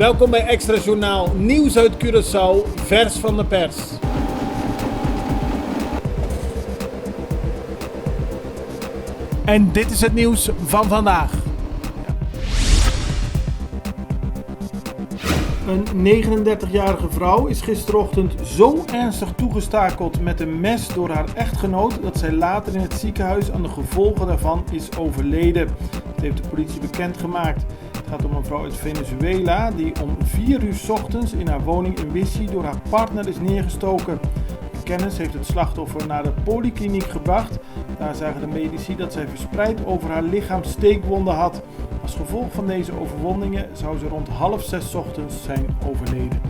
Welkom bij Extra Journaal, nieuws uit Curaçao, vers van de pers. En dit is het nieuws van vandaag. Een 39-jarige vrouw is gisterochtend zo ernstig toegestakeld met een mes door haar echtgenoot dat zij later in het ziekenhuis aan de gevolgen daarvan is overleden. Dat heeft de politie bekendgemaamaakt. Het gaat om een vrouw uit Venezuela die om 4 uur 's ochtends in haar woning in Wissi door haar partner is neergestoken. De kennis heeft het slachtoffer naar de polykliniek gebracht. Daar zagen de medici dat zij verspreid over haar lichaam steekwonden had. Als gevolg van deze overwondingen zou ze rond 5:30 ochtends zijn overleden.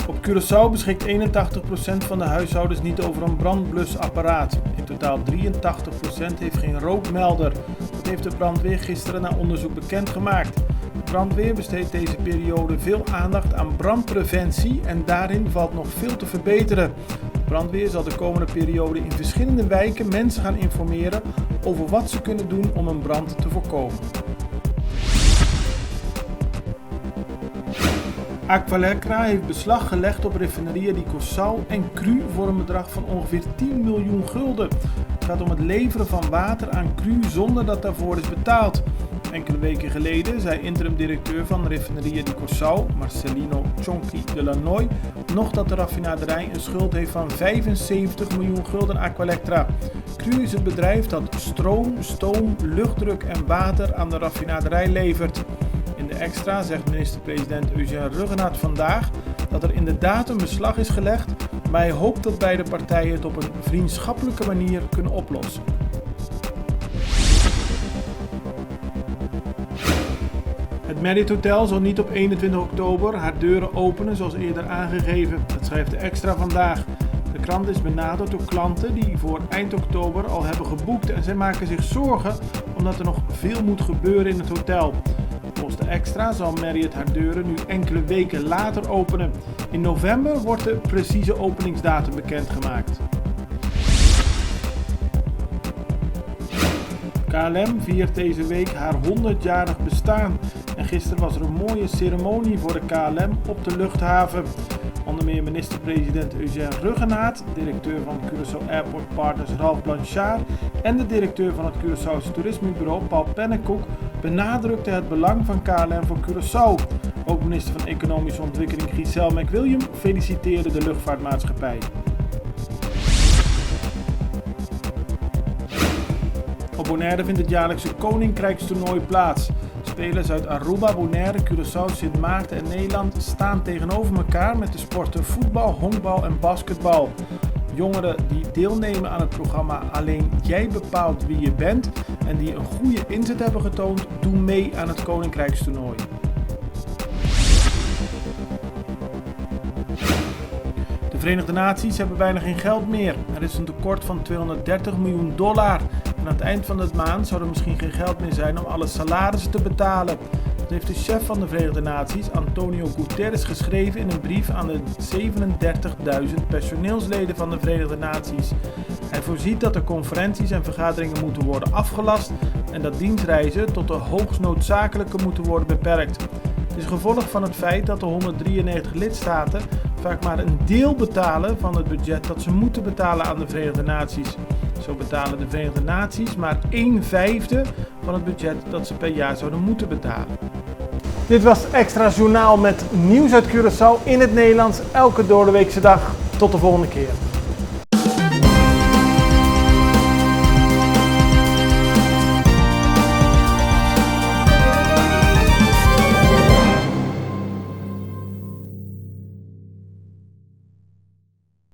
Op Curaçao beschikt 81% van de huishoudens niet over een brandblusapparaat. In totaal 83% heeft geen rookmelder. Dat heeft de brandweer gisteren na onderzoek bekendgemaakt. De brandweer besteedt deze periode veel aandacht aan brandpreventie en daarin valt nog veel te verbeteren. De brandweer zal de komende periode in verschillende wijken mensen gaan informeren over wat ze kunnen doen om een brand te voorkomen. Aqualecra heeft beslag gelegd op Refineria di Curaçao en Cru voor een bedrag van ongeveer 10 miljoen gulden. Het gaat om het leveren van water aan Cru zonder dat daarvoor is betaald. Enkele weken geleden zei interim-directeur van Refineria di Curaçao, Marcelino Chonki de la Noy, nog dat de raffinaderij een schuld heeft van 75 miljoen gulden aan Aqualecra. Cru is het bedrijf dat stroom, stoom, luchtdruk en water aan de raffinaderij levert. In de Extra zegt minister-president Eugène Ruggenaat vandaag dat er inderdaad een beslag is gelegd, maar hij hoopt dat beide partijen het op een vriendschappelijke manier kunnen oplossen. Het Marriott Hotel zal niet op 21 oktober haar deuren openen zoals eerder aangegeven. Dat schrijft de Extra vandaag. De krant is benaderd door klanten die voor eind oktober al hebben geboekt en zij maken zich zorgen omdat er nog veel moet gebeuren in het hotel. Volgens de Extra zal Marriott haar deuren nu enkele weken later openen. In november wordt de precieze openingsdatum bekendgemaakt. KLM viert deze week haar 100-jarig bestaan. En gisteren was er een mooie ceremonie voor de KLM op de luchthaven. Onder meer minister-president Eugène Ruggenaat, directeur van Curaçao Airport Partners Ralph Blanchard en de directeur van het Curaçaose toerismebureau Paul Pennekoek benadrukten het belang van KLM voor Curaçao. Ook minister van Economische Ontwikkeling Giselle McWilliam feliciteerde de luchtvaartmaatschappij. Op Bonaire vindt het jaarlijkse Koninkrijkstoernooi plaats. Spelers uit Aruba, Bonaire, Curaçao, Sint Maarten en Nederland staan tegenover elkaar met de sporten voetbal, honkbal en basketbal. Jongeren die deelnemen aan het programma Alleen Jij Bepaalt Wie Je Bent en die een goede inzet hebben getoond, doen mee aan het Koninkrijkstoernooi. De Verenigde Naties hebben bijna geen geld meer. Er is een tekort van $230 miljoen. En aan het eind van de maand zou er misschien geen geld meer zijn om alle salarissen te betalen. Dat heeft de chef van de Verenigde Naties, Antonio Guterres, geschreven in een brief aan de 37.000 personeelsleden van de Verenigde Naties. Hij voorziet dat er conferenties en vergaderingen moeten worden afgelast en dat dienstreizen tot de hoogst noodzakelijke moeten worden beperkt. Het is gevolg van het feit dat de 193 lidstaten vaak maar een deel betalen van het budget dat ze moeten betalen aan de Verenigde Naties. Zo betalen de Verenigde Naties maar 1/5 van het budget dat ze per jaar zouden moeten betalen. Dit was Extra Journaal met nieuws uit Curaçao in het Nederlands elke doordeweekse dag. Tot de volgende keer.